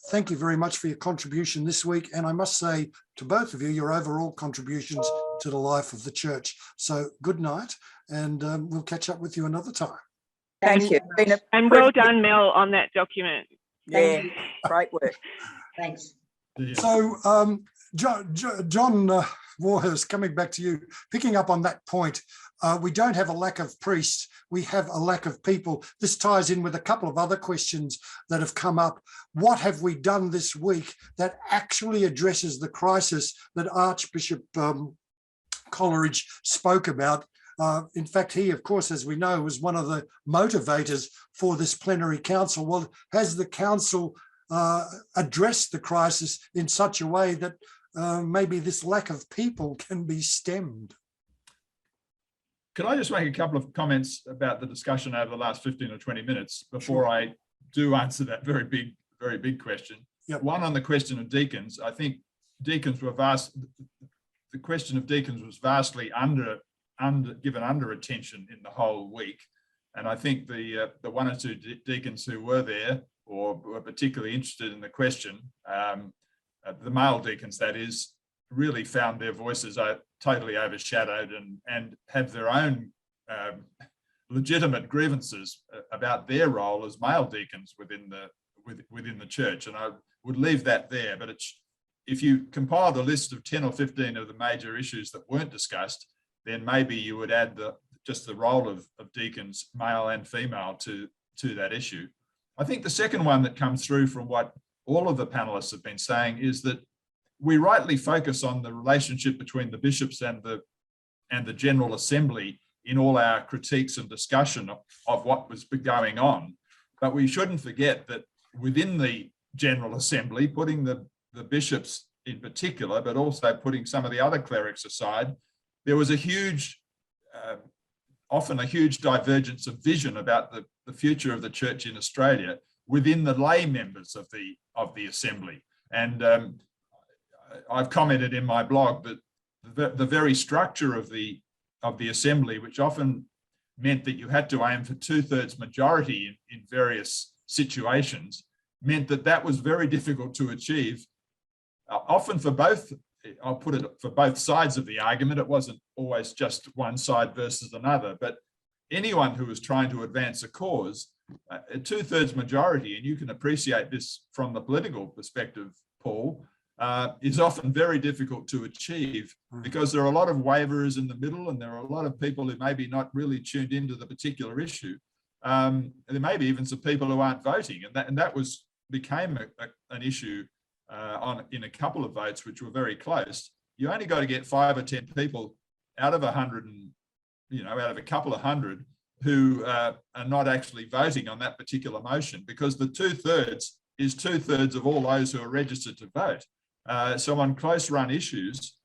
thank you very much for your contribution this week. And I must say to both of you, your overall contributions to the life of the church. So good night, and we'll catch up with you another time. Thank you. And well done, Mel, on that document. Yeah, great work. Thanks. Yeah. So, John, Warhurst, coming back to you, picking up on that point, we don't have a lack of priests, we have a lack of people. This ties in with a couple of other questions that have come up. What have we done this week that actually addresses the crisis that Archbishop Coleridge spoke about? In fact, he, of course, as we know, was one of the motivators for this plenary council. Well, has the council addressed the crisis in such a way that maybe this lack of people can be stemmed? Can I just make a couple of comments about the discussion over the last 15 or 20 minutes before I do answer that very big question? Yep. One, on the question of deacons, I think deacons were the question of deacons was vastly given under attention in the whole week. And I think the one or two deacons who were there or were particularly interested in the question, the male deacons, that is, really found their voices totally overshadowed and have their own legitimate grievances about their role as male deacons within the church. And I would leave that there. But if you compile the list of 10 or 15 of the major issues that weren't discussed, then maybe you would add just the role of deacons, male and female, to that issue. I think the second one that comes through from what all of the panelists have been saying is that we rightly focus on the relationship between the bishops and the General Assembly in all our critiques and discussion of what was going on. But we shouldn't forget that within the General Assembly, putting the bishops in particular, but also putting some of the other clerics aside, there was often a huge divergence of vision about the future of the church in Australia within the lay members of the Assembly. And I've commented in my blog that the very structure of the Assembly, which often meant that you had to aim for 2/3 majority in various situations, meant that was very difficult to achieve, often for both. I'll put it for both sides of the argument. It wasn't always just one side versus another, but anyone who was trying to advance a cause, a 2/3 majority, and you can appreciate this from the political perspective, Paul, is often very difficult to achieve because there are a lot of waverers in the middle, and there are a lot of people who may be not really tuned into the particular issue. There may be even some people who aren't voting, and that became an issue in a couple of votes which were very close. You only got to get 5 or 10 people out of 100, and out of a couple of hundred who are not actually voting on that particular motion, because the 2/3 is 2/3 of all those who are registered to vote. So on close run issues,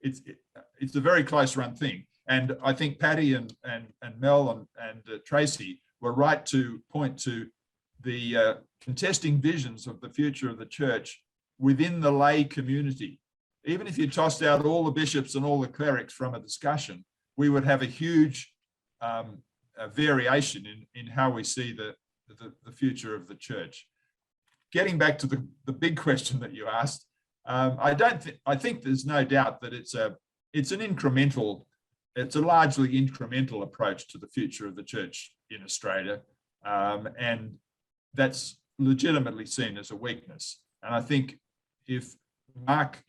it's a very close run thing. And I think Patty and Mel and Tracy were right to point to the contesting visions of the future of the church within the lay community. Even if you tossed out all the bishops and all the clerics from a discussion, we would have a huge variation in how we see the future of the church. Getting back to the big question that you asked, I think there's no doubt that it's a largely incremental approach to the future of the church in Australia, and that's legitimately seen as a weakness. And I think if Mark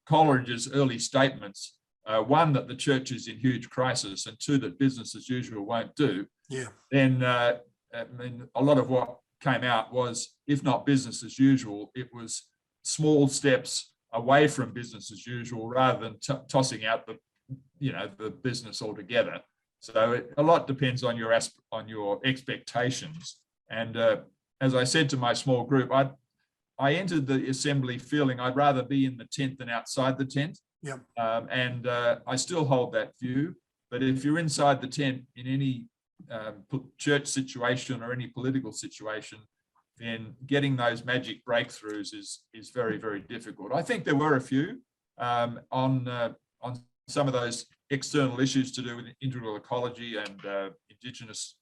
Coleridge's early statements, one, that the church is in huge crisis, and two, that business as usual won't do, then a lot of what came out was, if not business as usual, it was small steps away from business as usual rather than tossing out the business altogether. So a lot depends on your expectations. And as I said to my small group, I entered the assembly feeling I'd rather be in the tent than outside the tent. Yeah. And I still hold that view. But if you're inside the tent in any church situation or any political situation, then getting those magic breakthroughs is very, very difficult. I think there were a few on some of those external issues to do with integral ecology and Indigenous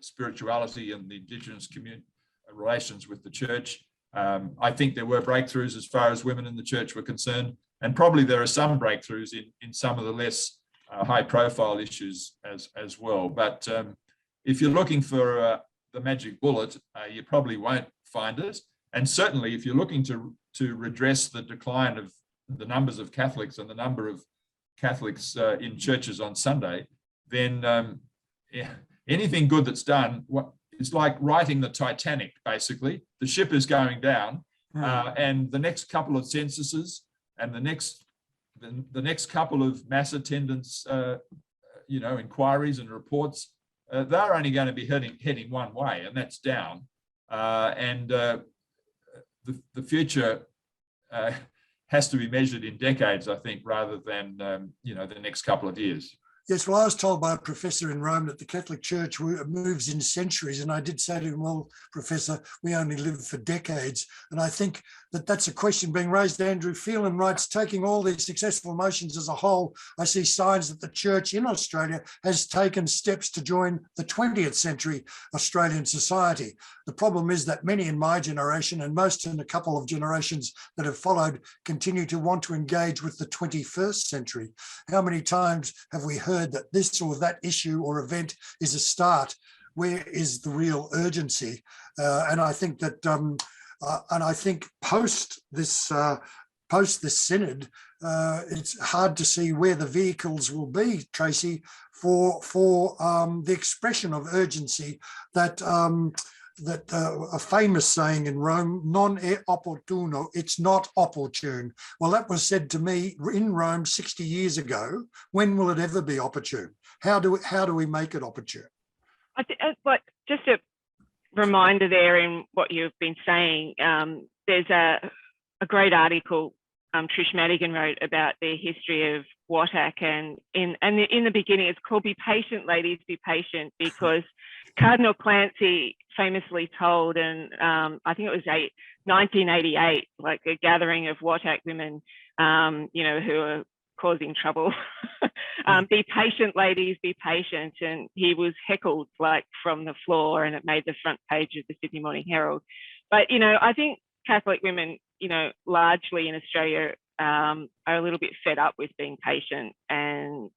spirituality and the Indigenous community relations with the church. I think there were breakthroughs as far as women in the church were concerned, and probably there are some breakthroughs in some of the less high-profile issues as well. But if you're looking for the magic bullet, you probably won't find it. And certainly, if you're looking to redress the decline the numbers of Catholics and the number of Catholics in churches on Sunday, then anything good that's done, it's like writing the Titanic, basically. The ship is going down, and the next couple of censuses and the next couple of mass attendance, inquiries and reports, they're only going to be heading one way, and that's down. The future has to be measured in decades, I think, rather than the next couple of years. Yes, well, I was told by a professor in Rome that the Catholic Church moves in centuries, and I did say to him, well, Professor, we only live for decades. And I think that that's a question being raised. Andrew Phelan writes, taking all these successful motions as a whole, I see signs that the Church in Australia has taken steps to join the 20th century Australian society. The problem is that many in my generation, and most in a couple of generations that have followed, continue to want to engage with the 21st century. How many times have we heard that this or that issue or event is a start? Where is the real urgency? And I think that, post this synod, it's hard to see where the vehicles will be, Tracy, for the expression of urgency that a famous saying in Rome, non è opportuno, it's not opportune. Well, that was said to me in Rome 60 years ago. When will it ever be opportune? How do we make it opportune? I think, just a reminder there in what you've been saying, there's a great article Trish Madigan wrote about the history of WATAC, and in the beginning it's called "Be Patient, Ladies, Be Patient," because Cardinal Clancy famously told, and I think it was 1988, like a gathering of WATAC women, who are causing trouble. Be patient, ladies, be patient. And he was heckled like from the floor, and it made the front page of the Sydney Morning Herald. But, I think Catholic women, largely in Australia, are a little bit fed up with being patient. And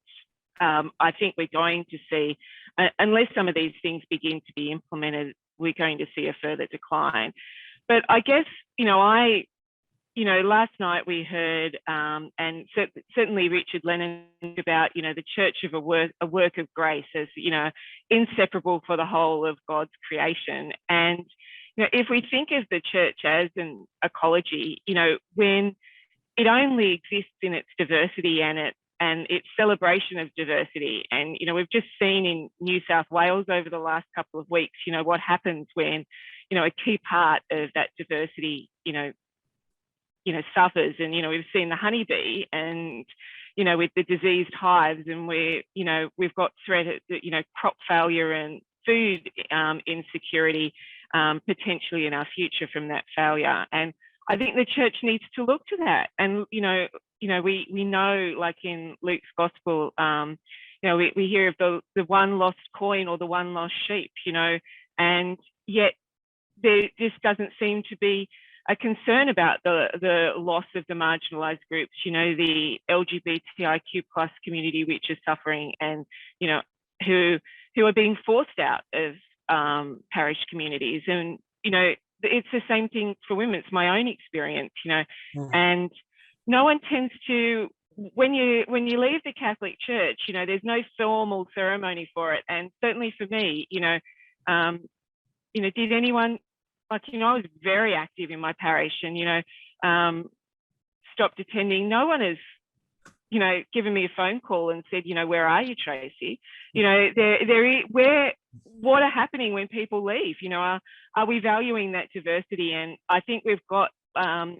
I think we're going to see, unless some of these things begin to be implemented, we're going to see a further decline. But I guess, last night we heard, and certainly Richard Lennon, about, the Church of a work of grace as, inseparable for the whole of God's creation. And, if we think of the church as an ecology, when it only exists in its diversity and its celebration of diversity. And, we've just seen in New South Wales over the last couple of weeks, what happens when, a key part of that diversity, suffers. And, we've seen the honeybee and, with the diseased hives, and we've got threat, crop failure and food insecurity potentially in our future from that failure. And I think the church needs to look to that. And, we know, like in Luke's gospel, we hear of the one lost coin or the one lost sheep, and yet there just doesn't seem to be a concern about the loss of the marginalised groups, the LGBTIQ+ community, which is suffering, and, who are being forced out of parish communities. And, it's the same thing for women. It's my own experience, and no one tends to, when you leave the Catholic Church, there's no formal ceremony for it. And certainly for me, did anyone, I was very active in my parish, and, stopped attending. No one has, given me a phone call and said, where are you, Tracy? What are happening when people leave? Are we valuing that diversity? And I think we've got to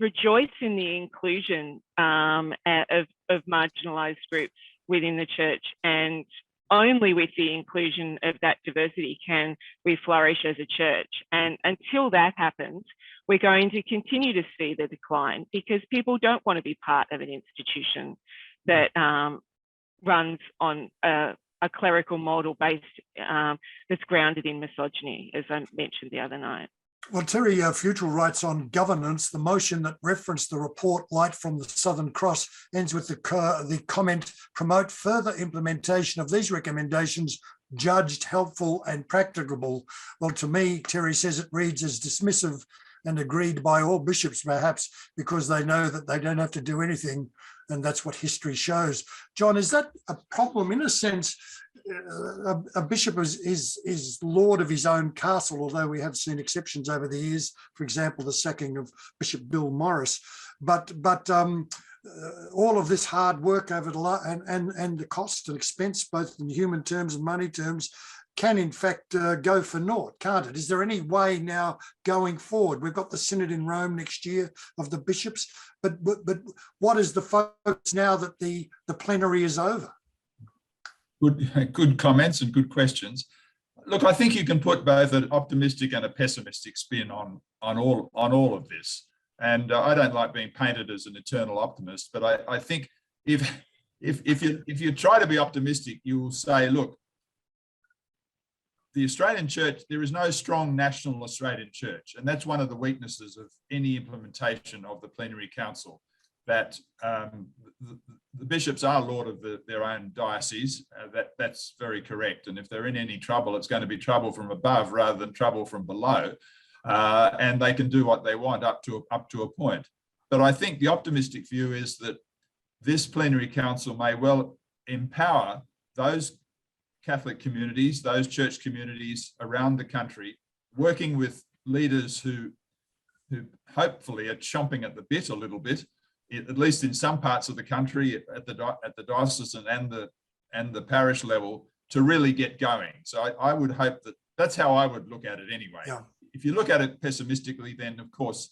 rejoice in the inclusion of marginalised groups within the church, and only with the inclusion of that diversity can we flourish as a church. And until that happens, we're going to continue to see the decline, because people don't want to be part of an institution that runs on a clerical model based that's grounded in misogyny, as I mentioned the other night. Well, Terry Futrell writes on governance, the motion that referenced the report Light from the Southern Cross ends with the comment, promote further implementation of these recommendations judged helpful and practicable. Well, to me, Terry says it reads as dismissive and agreed by all bishops, perhaps because they know that they don't have to do anything, and that's what history shows. John, is that a problem in a sense? A bishop is lord of his own castle, although we have seen exceptions over the years, for example, the sacking of Bishop Bill Morris. But all of this hard work over and the cost and expense, both in human terms and money terms, can in fact go for naught, can't it? Is there any way now going forward? We've got the Synod in Rome next year of the bishops, but what is the focus now that the plenary is over? Good comments and good questions. Look, I think you can put both an optimistic and a pessimistic spin on all of this. And I don't like being painted as an eternal optimist, but I think if you try to be optimistic, you will say, look, the Australian Church, there is no strong national Australian Church, and that's one of the weaknesses of any implementation of the Plenary Council, that the bishops are lord of their own diocese. That's very correct. And if they're in any trouble, it's going to be trouble from above rather than trouble from below. And they can do what they want up to a point. But I think the optimistic view is that this Plenary Council may well empower those Catholic communities, those church communities around the country, working with leaders who hopefully are chomping at the bit a little bit, at least in some parts of the country, at the diocesan and the parish level, to really get going. So I would hope that's how I would look at it anyway. Yeah. If you look at it pessimistically, then of course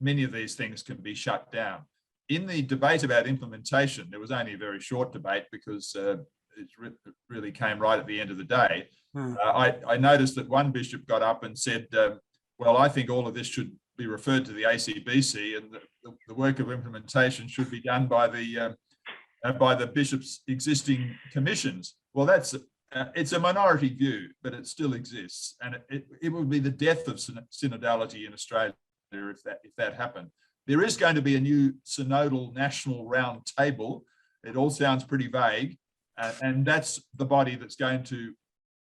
many of these things can be shut down. In the debate about implementation, there was only a very short debate because it really came right at the end of the day. I noticed that one bishop got up and said, well, I think all of this should be referred to the ACBC, and the work of implementation should be done by the bishops' existing commissions. Well, it's a minority view, but it still exists, and it would be the death of synodality in Australia if that happened. There is going to be a new synodal national round table. It all sounds pretty vague, and that's the body that's going to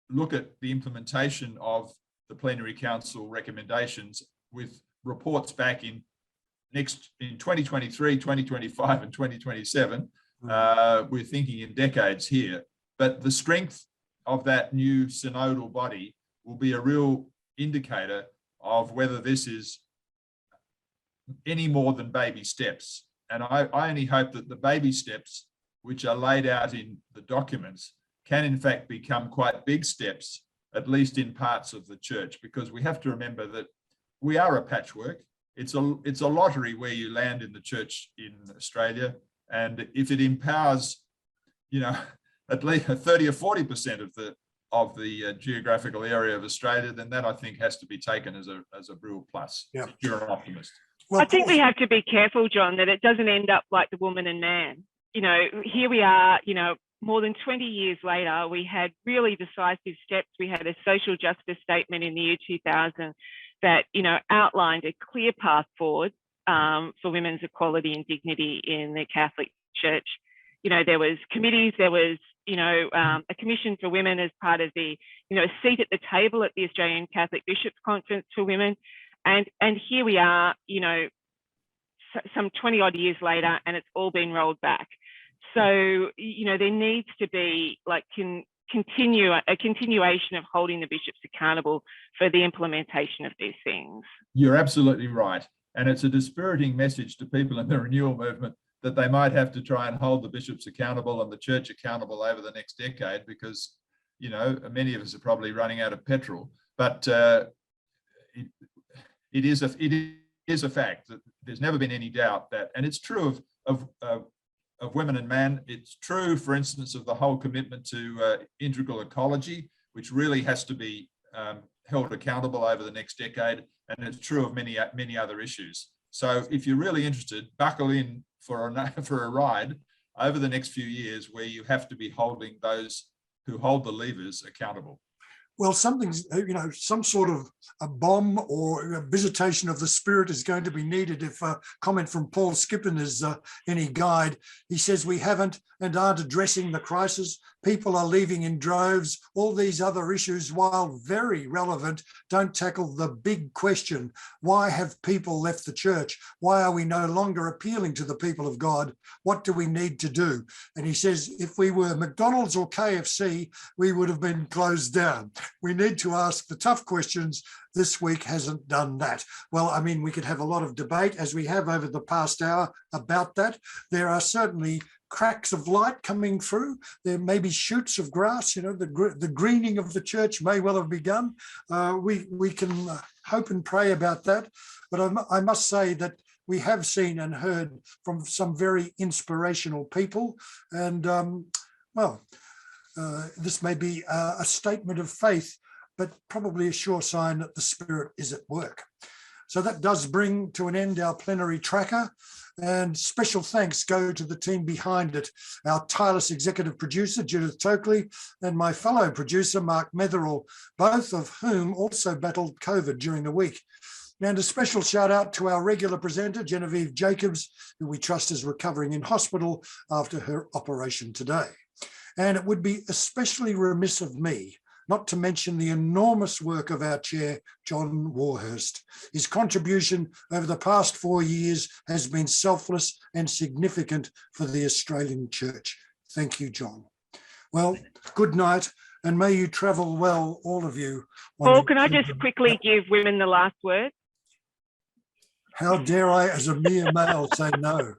look at the implementation of the Plenary Council recommendations with reports back in 2023, 2025 and 2027. We're thinking in decades here, but the strength of that new synodal body will be a real indicator of whether this is any more than baby steps. And I only hope that the baby steps, which are laid out in the documents, can in fact become quite big steps, at least in parts of the church, because we have to remember that we are a patchwork. It's a lottery where you land in the church in Australia. And if it empowers, at least 30 or 40% of the geographical area of Australia, then that I think has to be taken as a real plus. Yeah. If you're an optimist. Well, I think we have to be careful, John, that it doesn't end up like the woman and man. Here we are, more than 20 years later, we had really decisive steps. We had a social justice statement in the year 2000 that, outlined a clear path forward for women's equality and dignity in the Catholic Church. There was committees, there was, a commission for women as part of the, a seat at the table at the Australian Catholic Bishops' Conference for women. And here we are, some 20 odd years later, and it's all been rolled back. So, there needs to be like a continuation of holding the bishops accountable for the implementation of these things. You're absolutely right. And it's a dispiriting message to people in the renewal movement that they might have to try and hold the bishops accountable and the church accountable over the next decade because, many of us are probably running out of petrol. But it is a fact that there's never been any doubt that, and it's true of women and man. It's true, for instance, of the whole commitment to integral ecology, which really has to be held accountable over the next decade. And it's true of many other issues. So if you're really interested, buckle in for a ride over the next few years where you have to be holding those who hold the levers accountable. well, something's, some sort of a bomb or a visitation of the Spirit is going to be needed. If a comment from Paul Skippen is any guide, he says we haven't and aren't addressing the crisis. People are leaving in droves. All these other issues, while very relevant, don't tackle the big question. Why have people left the church? Why are we no longer appealing to the people of God? What do we need to do? And he says, if we were McDonald's or KFC, we would have been closed down. We need to ask the tough questions. This week hasn't done that. Well, I mean, we could have a lot of debate, as we have over the past hour, about that. There are certainly cracks of light coming through. There may be shoots of grass, the greening of the church may well have begun. We can hope and pray about that. But I must say that we have seen and heard from some very inspirational people. And this may be a statement of faith, but probably a sure sign that the Spirit is at work. So that does bring to an end our plenary tracker. And special thanks go to the team behind it, our tireless executive producer, Judith Tokley, and my fellow producer, Mark Metherell, both of whom also battled COVID during the week. And a special shout out to our regular presenter, Genevieve Jacobs, who we trust is recovering in hospital after her operation today. And it would be especially remiss of me not to mention the enormous work of our chair, John Warhurst. His contribution over the past 4 years has been selfless and significant for the Australian Church. Thank you, John. Well, good night, and may you travel well, all of you. Paul, can I just quickly give women the last word? How dare I, as a mere male, say no?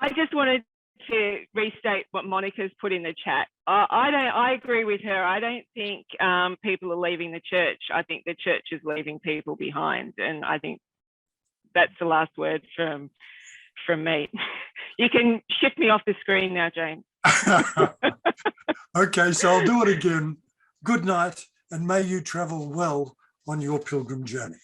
I just wanted to restate what Monica's put in the chat. I agree with her. I don't think people are leaving the church. I think the church is leaving people behind. And I think that's the last word from me. You can shift me off the screen now, James. Okay, so I'll do it again. Good night, and may you travel well on your pilgrim journey.